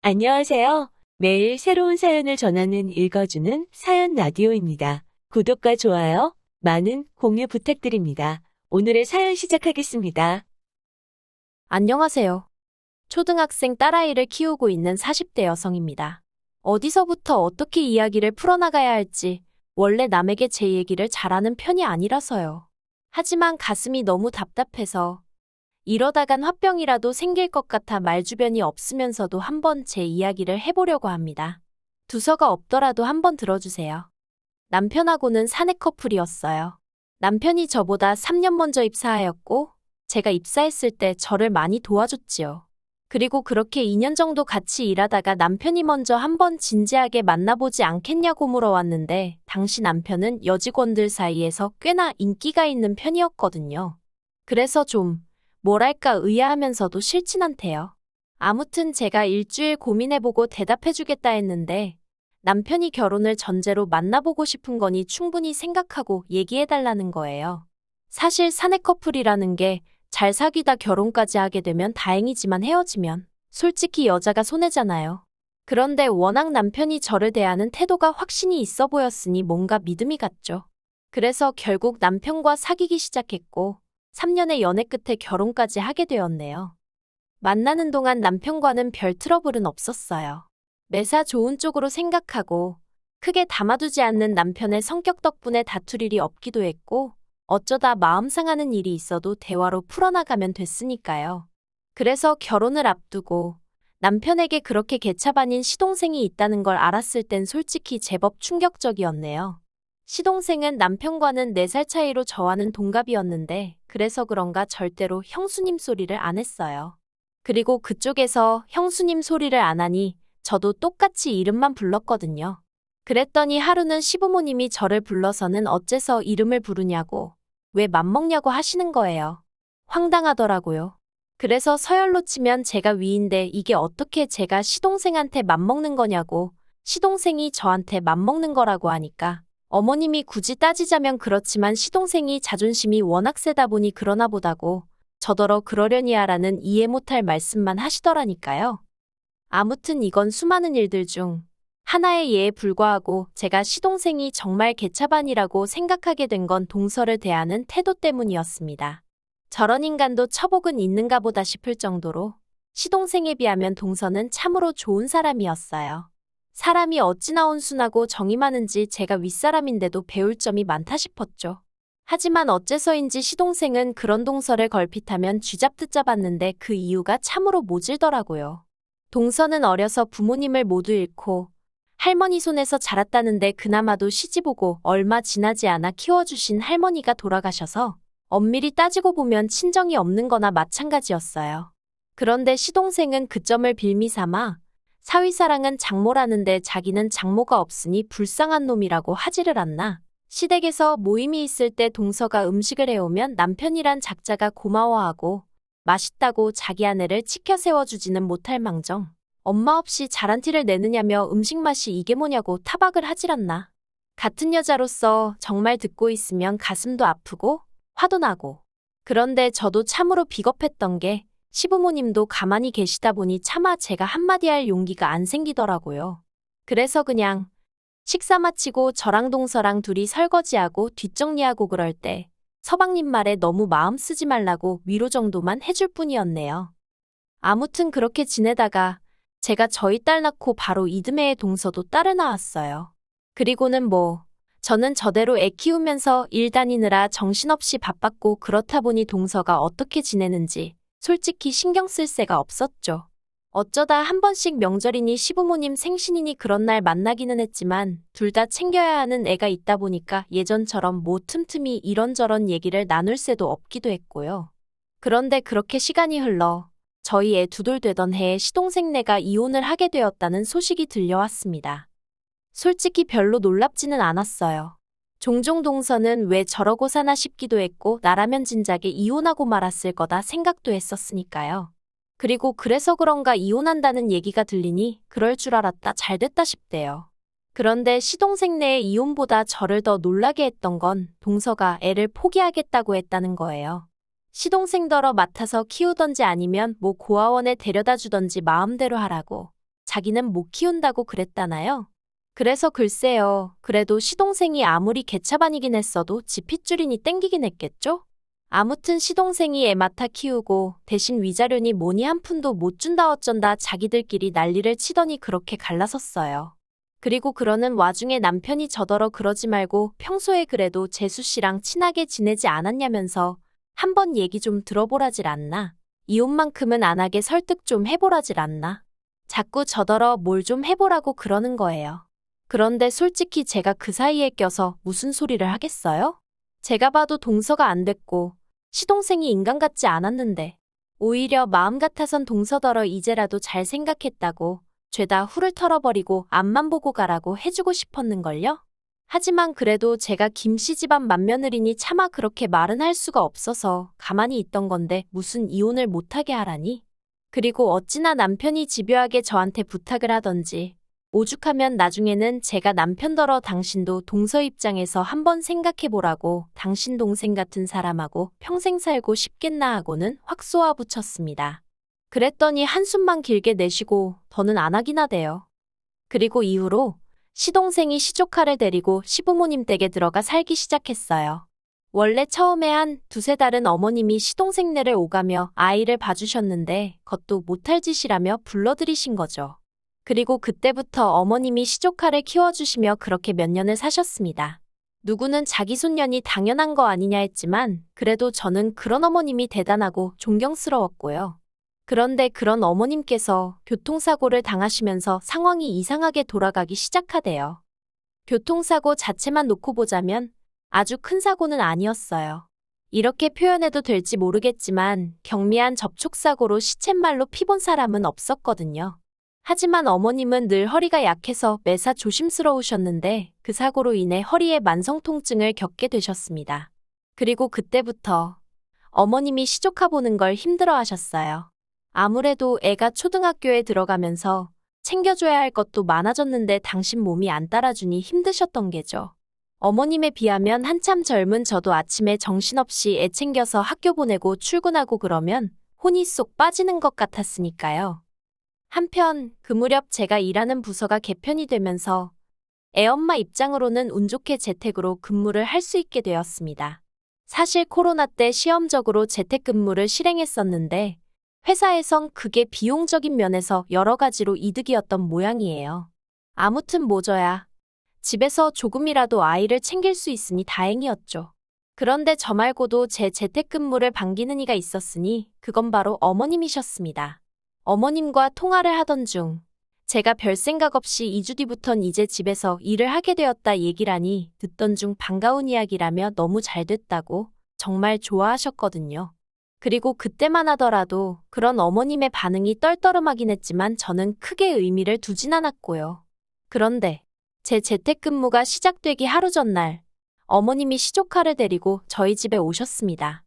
안녕하세요. 매일 새로운 사연을 전하는 읽어주는 사연 라디오입니다. 구독과 좋아요, 많은 공유 부탁드립니다. 오늘의 사연 시작하겠습니다. 안녕하세요. 초등학생 딸아이를 키우고 있는 40대 여성입니다. 어디서부터 어떻게 이야기를 풀어나가야 할지 원래 남에게 제 얘기를 잘하는 편이 아니라서요. 하지만 가슴이 너무 답답해서 이러다간 화병이라도 생길 것 같아 말주변이 없으면서도 한번 제 이야기를 해보려고 합니다. 두서가 없더라도 한번 들어주세요. 남편하고는 사내 커플이었어요. 남편이 저보다 3년 먼저 입사하였고 제가 입사했을 때 저를 많이 도와줬지요. 그리고 그렇게 2년 정도 같이 일하다가 남편이 먼저 한번 진지하게 만나보지 않겠냐고 물어왔는데 당시 남편은 여직원들 사이에서 꽤나 인기가 있는 편이었거든요. 그래서 좀 뭐랄까 의아하면서도 싫진 않대요. 아무튼 제가 일주일 고민해보고 대답해주겠다 했는데 남편이 결혼을 전제로 만나보고 싶은 거니 충분히 생각하고 얘기해달라는 거예요. 사실 사내 커플이라는 게 잘 사귀다 결혼까지 하게 되면 다행이지만 헤어지면 솔직히 여자가 손해잖아요. 그런데 워낙 남편이 저를 대하는 태도가 확신이 있어 보였으니 뭔가 믿음이 갔죠. 그래서 결국 남편과 사귀기 시작했고 3년의 연애 끝에 결혼까지 하게 되었네요. 만나는 동안 남편과는 별 트러블은 없었어요. 매사 좋은 쪽으로 생각하고 크게 담아두지 않는 남편의 성격 덕분에 다툴 일이 없기도 했고 어쩌다 마음 상하는 일이 있어도 대화로 풀어나가면 됐으니까요. 그래서 결혼을 앞두고 남편에게 그렇게 개차반인 시동생이 있다는 걸 알았을 땐 솔직히 제법 충격적이었네요. 시동생은 남편과는 4살 차이로 저와는 동갑이었는데 그래서 그런가 절대로 형수님 소리를 안 했어요. 그리고 그쪽에서 형수님 소리를 안 하니 저도 똑같이 이름만 불렀거든요. 그랬더니 하루는 시부모님이 저를 불러서는 어째서 이름을 부르냐고, 왜 맘먹냐고 하시는 거예요. 황당하더라고요. 그래서 서열로 치면 제가 위인데 이게 어떻게 제가 시동생한테 맘먹는 거냐고, 시동생이 저한테 맘먹는 거라고 하니까 어머님이 굳이 따지자면 그렇지만 시동생이 자존심이 워낙 세다 보니 그러나 보다고 저더러 그러려니야라는 이해 못할 말씀만 하시더라니까요. 아무튼 이건 수많은 일들 중 하나의 예에 불과하고 제가 시동생이 정말 개차반이라고 생각하게 된 건 동서를 대하는 태도 때문이었습니다. 저런 인간도 처복은 있는가 보다 싶을 정도로 시동생에 비하면 동서는 참으로 좋은 사람이었어요. 사람이 어찌나 온순하고 정이 많은지 제가 윗사람인데도 배울 점이 많다 싶었죠. 하지만 어째서인지 시동생은 그런 동서를 걸핏하면 쥐잡듯 잡았는데 그 이유가 참으로 모질더라고요. 동서는 어려서 부모님을 모두 잃고 할머니 손에서 자랐다는데 그나마도 시집오고 얼마 지나지 않아 키워주신 할머니가 돌아가셔서 엄밀히 따지고 보면 친정이 없는 거나 마찬가지였어요. 그런데 시동생은 그 점을 빌미 삼아 사위사랑은 장모라는데 자기는 장모가 없으니 불쌍한 놈이라고 하지를 않나. 시댁에서 모임이 있을 때 동서가 음식을 해오면 남편이란 작자가 고마워하고 맛있다고 자기 아내를 치켜 세워주지는 못할 망정 엄마 없이 잘한 티를 내느냐며 음식 맛이 이게 뭐냐고 타박을 하질 않나. 같은 여자로서 정말 듣고 있으면 가슴도 아프고 화도 나고. 그런데 저도 참으로 비겁했던 게 시부모님도 가만히 계시다 보니 차마 제가 한마디 할 용기가 안 생기더라고요. 그래서 그냥 식사 마치고 저랑 동서랑 둘이 설거지하고 뒷정리하고 그럴 때 서방님 말에 너무 마음 쓰지 말라고 위로 정도만 해줄 뿐이었네요. 아무튼 그렇게 지내다가 제가 저희 딸 낳고 바로 이듬해에 동서도 딸을 낳았어요. 그리고는 저는 저대로 애 키우면서 일 다니느라 정신없이 바빴고 그렇다 보니 동서가 어떻게 지내는지 솔직히 신경 쓸 새가 없었죠. 어쩌다 한 번씩 명절이니 시부모님 생신이니 그런 날 만나기는 했지만 둘 다 챙겨야 하는 애가 있다 보니까 예전처럼 틈틈이 이런저런 얘기를 나눌 새도 없기도 했고요. 그런데 그렇게 시간이 흘러 저희 애 두돌 되던 해에 시동생네가 이혼을 하게 되었다는 소식이 들려왔습니다. 솔직히 별로 놀랍지는 않았어요. 종종 동서는 왜 저러고 사나 싶기도 했고 나라면 진작에 이혼하고 말았을 거다 생각도 했었으니까요. 그리고 그래서 그런가 이혼한다는 얘기가 들리니 그럴 줄 알았다 잘됐다 싶대요. 그런데 시동생네의 이혼보다 저를 더 놀라게 했던 건 동서가 애를 포기하겠다고 했다는 거예요. 시동생더러 맡아서 키우던지 아니면 고아원에 데려다 주던지 마음대로 하라고. 자기는 못 키운다고 그랬다나요? 그래서 글쎄요. 그래도 시동생이 아무리 개차반이긴 했어도 지 핏줄이니 땡기긴 했겠죠? 아무튼 시동생이 애 맡아 키우고 대신 위자료니 뭐니 한 푼도 못 준다 어쩐다 자기들끼리 난리를 치더니 그렇게 갈라섰어요. 그리고 그러는 와중에 남편이 저더러 그러지 말고 평소에 그래도 재수 씨랑 친하게 지내지 않았냐면서 한번 얘기 좀 들어보라질 않나. 이혼만큼은 안 하게 설득 좀 해보라질 않나. 자꾸 저더러 뭘 좀 해보라고 그러는 거예요. 그런데 솔직히 제가 그 사이에 껴서 무슨 소리를 하겠어요? 제가 봐도 동서가 안 됐고 시동생이 인간 같지 않았는데 오히려 마음 같아선 동서더러 이제라도 잘 생각했다고 죄다 후를 털어버리고 앞만 보고 가라고 해주고 싶었는걸요? 하지만 그래도 제가 김씨 집안 맏며느리니 차마 그렇게 말은 할 수가 없어서 가만히 있던 건데 무슨 이혼을 못하게 하라니? 그리고 어찌나 남편이 집요하게 저한테 부탁을 하던지 오죽하면 나중에는 제가 남편더러 당신도 동서 입장에서 한번 생각해보라고 당신 동생 같은 사람하고 평생 살고 싶겠나 하고는 확 쏘아붙였습니다. 그랬더니 한숨만 길게 내쉬고 더는 안 하긴 하대요. 그리고 이후로 시동생이 시조카를 데리고 시부모님 댁에 들어가 살기 시작했어요. 원래 처음에 한 두세 달은 어머님이 시동생네를 오가며 아이를 봐주셨는데 그것도 못할 짓이라며 불러들이신 거죠. 그리고 그때부터 어머님이 시조카를 키워주시며 그렇게 몇 년을 사셨습니다. 누구는 자기 손년이 당연한 거 아니냐 했지만 그래도 저는 그런 어머님이 대단하고 존경스러웠고요. 그런데 그런 어머님께서 교통사고를 당하시면서 상황이 이상하게 돌아가기 시작하대요. 교통사고 자체만 놓고 보자면 아주 큰 사고는 아니었어요. 이렇게 표현해도 될지 모르겠지만 경미한 접촉사고로 시쳇말로 피본 사람은 없었거든요. 하지만 어머님은 늘 허리가 약해서 매사 조심스러우셨는데 그 사고로 인해 허리에 만성통증을 겪게 되셨습니다. 그리고 그때부터 어머님이 시조카 보는 걸 힘들어 하셨어요. 아무래도 애가 초등학교에 들어가면서 챙겨줘야 할 것도 많아졌는데 당신 몸이 안 따라주니 힘드셨던 게죠. 어머님에 비하면 한참 젊은 저도 아침에 정신없이 애 챙겨서 학교 보내고 출근하고 그러면 혼이 쏙 빠지는 것 같았으니까요. 한편 그 무렵 제가 일하는 부서가 개편이 되면서 애엄마 입장으로는 운 좋게 재택으로 근무를 할 수 있게 되었습니다. 사실 코로나 때 시험적으로 재택근무를 실행했었는데 회사에선 그게 비용적인 면에서 여러 가지로 이득이었던 모양이에요. 아무튼 뭐져야 집에서 조금이라도 아이를 챙길 수 있으니 다행이었죠. 그런데 저 말고도 제 재택근무를 반기는 이가 있었으니 그건 바로 어머님이셨습니다. 어머님과 통화를 하던 중 제가 별 생각 없이 2주 뒤부턴 이제 집에서 일을 하게 되었다 얘기라니 듣던 중 반가운 이야기라며 너무 잘 됐다고 정말 좋아하셨거든요. 그리고 그때만 하더라도 그런 어머님의 반응이 떨떠름하긴 했지만 저는 크게 의미를 두진 않았고요. 그런데 제 재택근무가 시작되기 하루 전날 어머님이 시조카를 데리고 저희 집에 오셨습니다.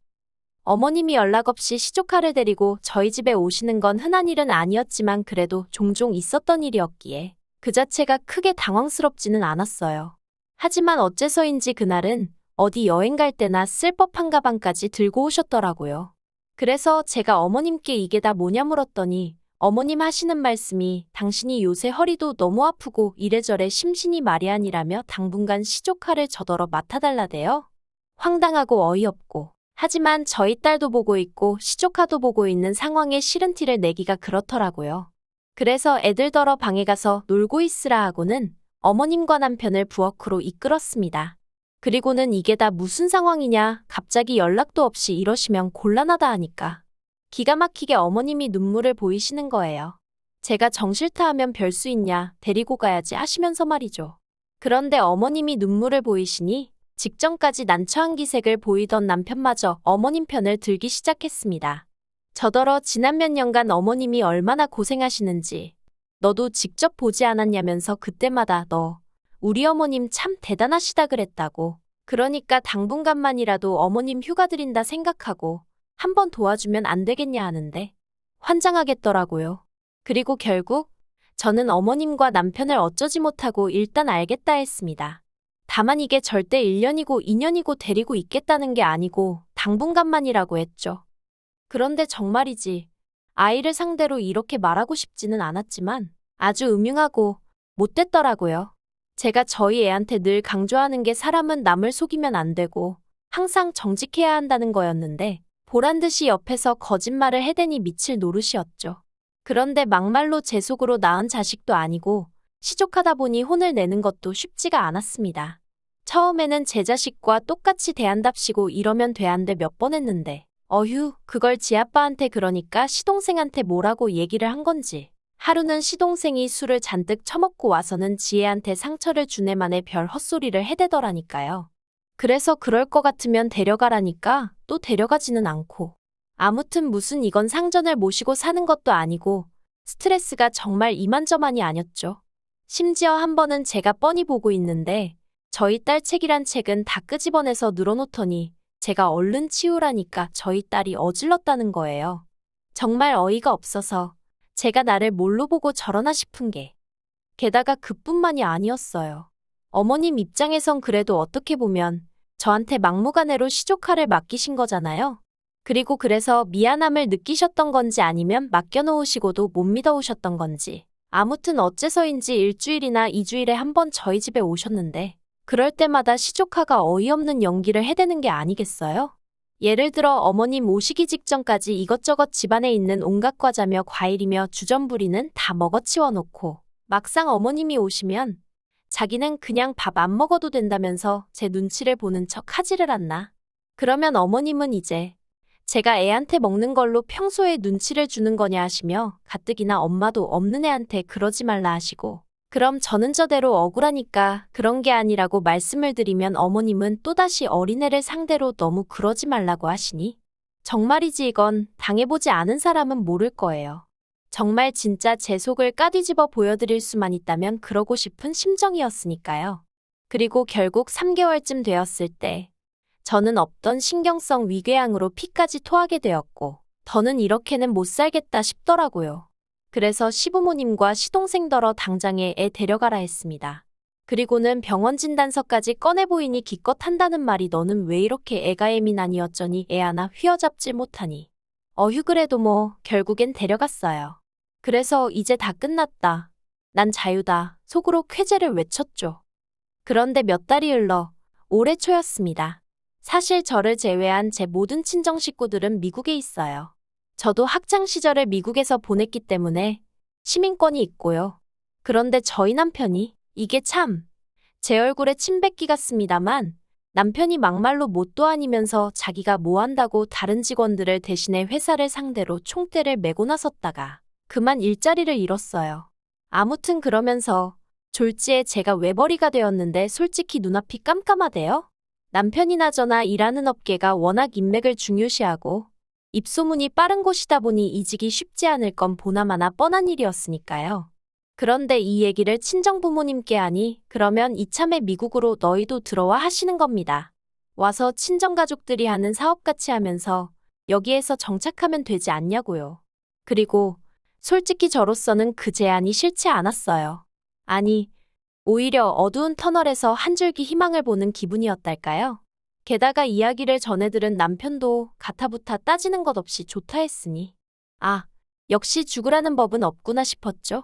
어머님이 연락 없이 시조카를 데리고 저희 집에 오시는 건 흔한 일은 아니었지만 그래도 종종 있었던 일이었기에 그 자체가 크게 당황스럽지는 않았어요. 하지만 어째서인지 그날은 어디 여행 갈 때나 쓸 법한 가방까지 들고 오셨더라고요. 그래서 제가 어머님께 이게 다 뭐냐 물었더니 어머님 하시는 말씀이 당신이 요새 허리도 너무 아프고 이래저래 심신이 말이 아니라며 당분간 시조카를 저더러 맡아달라대요. 황당하고 어이없고 하지만 저희 딸도 보고 있고 시조카도 보고 있는 상황에 싫은 티를 내기가 그렇더라고요. 그래서 애들더러 방에 가서 놀고 있으라 하고는 어머님과 남편을 부엌으로 이끌었습니다. 그리고는 이게 다 무슨 상황이냐 갑자기 연락도 없이 이러시면 곤란하다 하니까 기가 막히게 어머님이 눈물을 보이시는 거예요. 제가 정 싫다 하면 별 수 있냐 데리고 가야지 하시면서 말이죠. 그런데 어머님이 눈물을 보이시니 직전까지 난처한 기색을 보이던 남편마저 어머님 편을 들기 시작했습니다. 저더러 지난 몇 년간 어머님이 얼마나 고생하시는지 너도 직접 보지 않았냐면서 그때마다 너 우리 어머님 참 대단하시다 그랬다고. 그러니까 당분간만이라도 어머님 휴가 드린다 생각하고 한번 도와주면 안 되겠냐 하는데 환장하겠더라고요. 그리고 결국 저는 어머님과 남편을 어쩌지 못하고 일단 알겠다 했습니다. 다만 이게 절대 1년이고 2년이고 데리고 있겠다는 게 아니고 당분간만이라고 했죠. 그런데 정말이지 아이를 상대로 이렇게 말하고 싶지는 않았지만 아주 음흉하고 못됐더라고요. 제가 저희 애한테 늘 강조하는 게 사람은 남을 속이면 안 되고 항상 정직해야 한다는 거였는데 보란 듯이 옆에서 거짓말을 해대니 미칠 노릇이었죠. 그런데 막말로 제 속으로 낳은 자식도 아니고 시족하다 보니 혼을 내는 것도 쉽지가 않았습니다. 처음에는 제 자식과 똑같이 대한답시고 이러면 돼안돼 몇 번 했는데 어휴, 그걸 지 아빠한테 그러니까 시동생한테 뭐라고 얘기를 한 건지 하루는 시동생이 술을 잔뜩 처먹고 와서는 지혜한테 상처를 주네만에 별 헛소리를 해대더라니까요. 그래서 그럴 것 같으면 데려가라니까 또 데려가지는 않고. 아무튼 무슨 이건 상전을 모시고 사는 것도 아니고 스트레스가 정말 이만저만이 아니었죠. 심지어 한 번은 제가 뻔히 보고 있는데 저희 딸 책이란 책은 다 끄집어내서 늘어놓더니 제가 얼른 치우라니까 저희 딸이 어질렀다는 거예요. 정말 어이가 없어서 제가 나를 뭘로 보고 저러나 싶은 게. 게다가 그뿐만이 아니었어요. 어머님 입장에선 그래도 어떻게 보면 저한테 막무가내로 시조카를 맡기신 거잖아요. 그리고 그래서 미안함을 느끼셨던 건지 아니면 맡겨놓으시고도 못 믿어오셨던 건지. 아무튼 어째서인지 일주일이나 2주일에 한 번 저희 집에 오셨는데 그럴 때마다 시조카가 어이없는 연기를 해대는 게 아니겠어요? 예를 들어 어머님 오시기 직전까지 이것저것 집안에 있는 온갖 과자며 과일이며 주전부리는 다 먹어치워 놓고 막상 어머님이 오시면 자기는 그냥 밥 안 먹어도 된다면서 제 눈치를 보는 척 하지를 않나. 그러면 어머님은 이제 제가 애한테 먹는 걸로 평소에 눈치를 주는 거냐 하시며 가뜩이나 엄마도 없는 애한테 그러지 말라 하시고 그럼 저는 저대로 억울하니까 그런 게 아니라고 말씀을 드리면 어머님은 또다시 어린애를 상대로 너무 그러지 말라고 하시니 정말이지 이건 당해보지 않은 사람은 모를 거예요. 정말 진짜 제 속을 까뒤집어 보여드릴 수만 있다면 그러고 싶은 심정이었으니까요. 그리고 결국 3개월쯤 되었을 때 저는 없던 신경성 위궤양으로 피까지 토하게 되었고 더는 이렇게는 못 살겠다 싶더라고요. 그래서 시부모님과 시동생더러 당장에 애 데려가라 했습니다. 그리고는 병원 진단서까지 꺼내보이니 기껏 한다는 말이 너는 왜 이렇게 애가 예민하니 어쩌니 애 하나 휘어잡질 못하니. 어휴 그래도 뭐 결국엔 데려갔어요. 그래서 이제 다 끝났다. 난 자유다. 속으로 쾌재를 외쳤죠. 그런데 몇 달이 흘러 올해 초였습니다. 사실 저를 제외한 제 모든 친정 식구들은 미국에 있어요. 저도 학창 시절을 미국에서 보냈기 때문에 시민권이 있고요. 그런데 저희 남편이 이게 참 제 얼굴에 침 뱉기 같습니다만 남편이 막말로 뭣도 아니면서 자기가 뭐 한다고 다른 직원들을 대신해 회사를 상대로 총대를 메고 나섰다가 그만 일자리를 잃었어요. 아무튼 그러면서 졸지에 제가 외벌이가 되었는데 솔직히 눈앞이 깜깜하대요. 남편이나 저나 일하는 업계가 워낙 인맥을 중요시하고 입소문이 빠른 곳이다 보니 이직이 쉽지 않을 건 보나마나 뻔한 일이었으니까요. 그런데 이 얘기를 친정부모님께 하니 그러면 이참에 미국으로 너희도 들어와 하시는 겁니다. 와서 친정가족들이 하는 사업같이 하면서 여기에서 정착하면 되지 않냐고요. 그리고 솔직히 저로서는 그 제안이 싫지 않았어요. 아니, 오히려 어두운 터널에서 한 줄기 희망을 보는 기분이었달까요? 게다가 이야기를 전해들은 남편도 가타부타 따지는 것 없이 좋다 했으니 아, 역시 죽으라는 법은 없구나 싶었죠.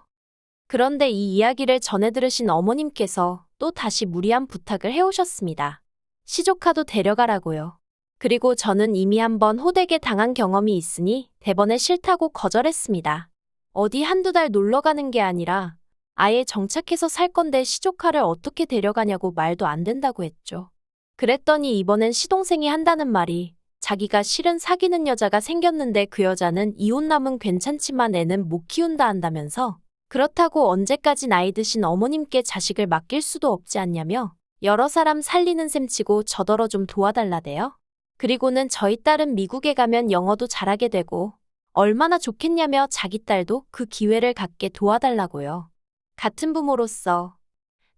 그런데 이 이야기를 전해들으신 어머님께서 또 다시 무리한 부탁을 해오셨습니다. 시조카도 데려가라고요. 그리고 저는 이미 한번 호되게 당한 경험이 있으니 대번에 싫다고 거절했습니다. 어디 한두 달 놀러 가는 게 아니라 아예 정착해서 살 건데 시조카를 어떻게 데려가냐고 말도 안 된다고 했죠. 그랬더니 이번엔 시동생이 한다는 말이 자기가 실은 사귀는 여자가 생겼는데 그 여자는 이혼남은 괜찮지만 애는 못 키운다 한다면서 그렇다고 언제까지 나이 드신 어머님께 자식을 맡길 수도 없지 않냐며 여러 사람 살리는 셈치고 저더러 좀 도와달라대요. 그리고는 저희 딸은 미국에 가면 영어도 잘하게 되고 얼마나 좋겠냐며 자기 딸도 그 기회를 갖게 도와달라고요. 같은 부모로서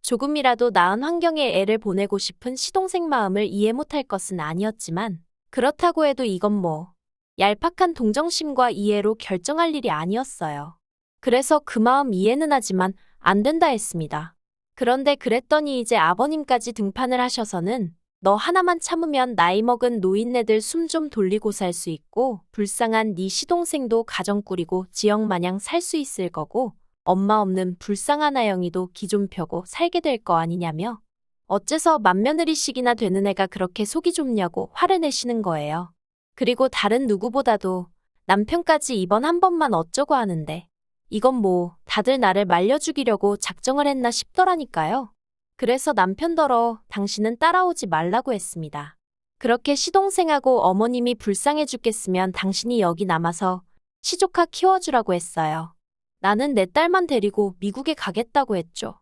조금이라도 나은 환경에 애를 보내고 싶은 시동생 마음을 이해 못할 것은 아니었지만 그렇다고 해도 이건 뭐 얄팍한 동정심과 이해로 결정할 일이 아니었어요. 그래서 그 마음 이해는 하지만 안 된다 했습니다. 그런데 그랬더니 이제 아버님까지 등판을 하셔서는 너 하나만 참으면 나이 먹은 노인네들 숨 좀 돌리고 살 수 있고 불쌍한 네 시동생도 가정 꾸리고 지역 마냥 살 수 있을 거고 엄마 없는 불쌍한 아영이도 기 좀 펴고 살게 될 거 아니냐며 어째서 맏며느리씩이나 되는 애가 그렇게 속이 좁냐고 화를 내시는 거예요. 그리고 다른 누구보다도 남편까지 이번 한 번만 어쩌고 하는데 이건 뭐 다들 나를 말려 죽이려고 작정을 했나 싶더라니까요. 그래서 남편더러 당신은 따라오지 말라고 했습니다. 그렇게 시동생하고 어머님이 불쌍해 죽겠으면 당신이 여기 남아서 시조카 키워주라고 했어요. 나는 내 딸만 데리고 미국에 가겠다고 했죠.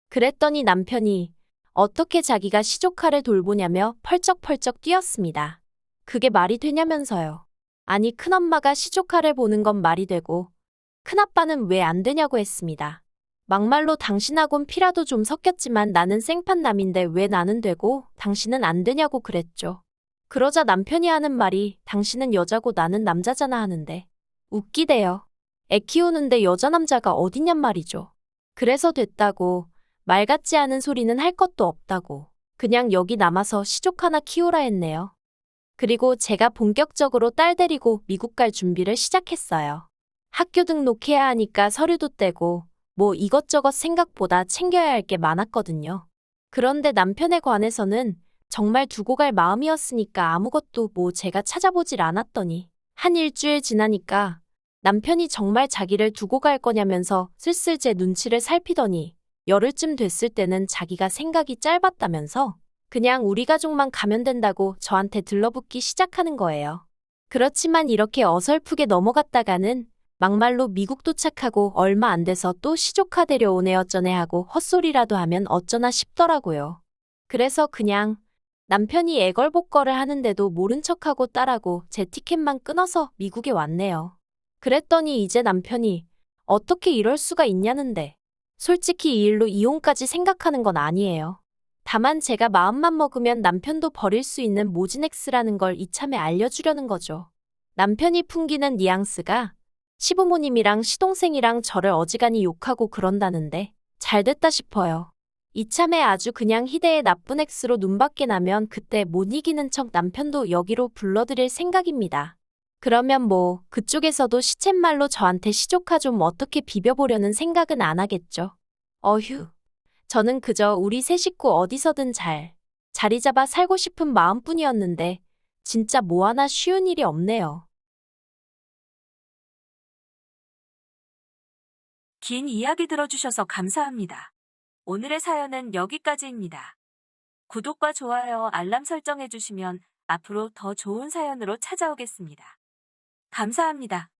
그랬더니 남편이 어떻게 자기가 시조카를 돌보냐며 펄쩍펄쩍 뛰었습니다. 그게 말이 되냐면서요. 아니 큰엄마가 시조카를 보는 건 말이 되고 큰아빠는 왜 안 되냐고 했습니다. 막말로 당신하곤 피라도 좀 섞였지만 나는 생판남인데 왜 나는 되고 당신은 안 되냐고 그랬죠. 그러자 남편이 하는 말이 당신은 여자고 나는 남자잖아 하는데 웃기대요. 애 키우는데 여자 남자가 어딨냔 말이죠. 그래서 됐다고 말 같지 않은 소리는 할 것도 없다고 그냥 여기 남아서 시족 하나 키우라 했네요. 그리고 제가 본격적으로 딸 데리고 미국 갈 준비를 시작했어요. 학교 등록해야 하니까 서류도 떼고 뭐 이것저것 생각보다 챙겨야 할 게 많았거든요. 그런데 남편에 관해서는 정말 두고 갈 마음이었으니까 아무것도 뭐 제가 찾아보질 않았더니 한 일주일 지나니까 남편이 정말 자기를 두고 갈 거냐면서 슬슬 제 눈치를 살피더니 열흘쯤 됐을 때는 자기가 생각이 짧았다면서 그냥 우리 가족만 가면 된다고 저한테 들러붙기 시작하는 거예요. 그렇지만 이렇게 어설프게 넘어갔다가는 막말로 미국 도착하고 얼마 안 돼서 또 시조카 데려오네 어쩌네 하고 헛소리라도 하면 어쩌나 싶더라고요. 그래서 그냥 남편이 애걸복걸을 하는데도 모른 척하고 딸하고 제 티켓만 끊어서 미국에 왔네요. 그랬더니 이제 남편이 어떻게 이럴 수가 있냐는데 솔직히 이 일로 이혼까지 생각하는 건 아니에요. 다만 제가 마음만 먹으면 남편도 버릴 수 있는 모진엑스라는 걸 이참에 알려주려는 거죠. 남편이 풍기는 뉘앙스가 시부모님이랑 시동생이랑 저를 어지간히 욕하고 그런다는데 잘됐다 싶어요. 이참에 아주 그냥 희대의 나쁜 엑스로 눈밖에 나면 그때 못 이기는 척 남편도 여기로 불러들일 생각입니다. 그러면 뭐 그쪽에서도 시쳇말로 저한테 시조카 좀 어떻게 비벼보려는 생각은 안 하겠죠. 어휴. 저는 그저 우리 세 식구 어디서든 잘 자리 잡아 살고 싶은 마음뿐이었는데 진짜 뭐 하나 쉬운 일이 없네요. 긴 이야기 들어주셔서 감사합니다. 오늘의 사연은 여기까지입니다. 구독과 좋아요, 알람 설정해주시면 앞으로 더 좋은 사연으로 찾아오겠습니다. 감사합니다.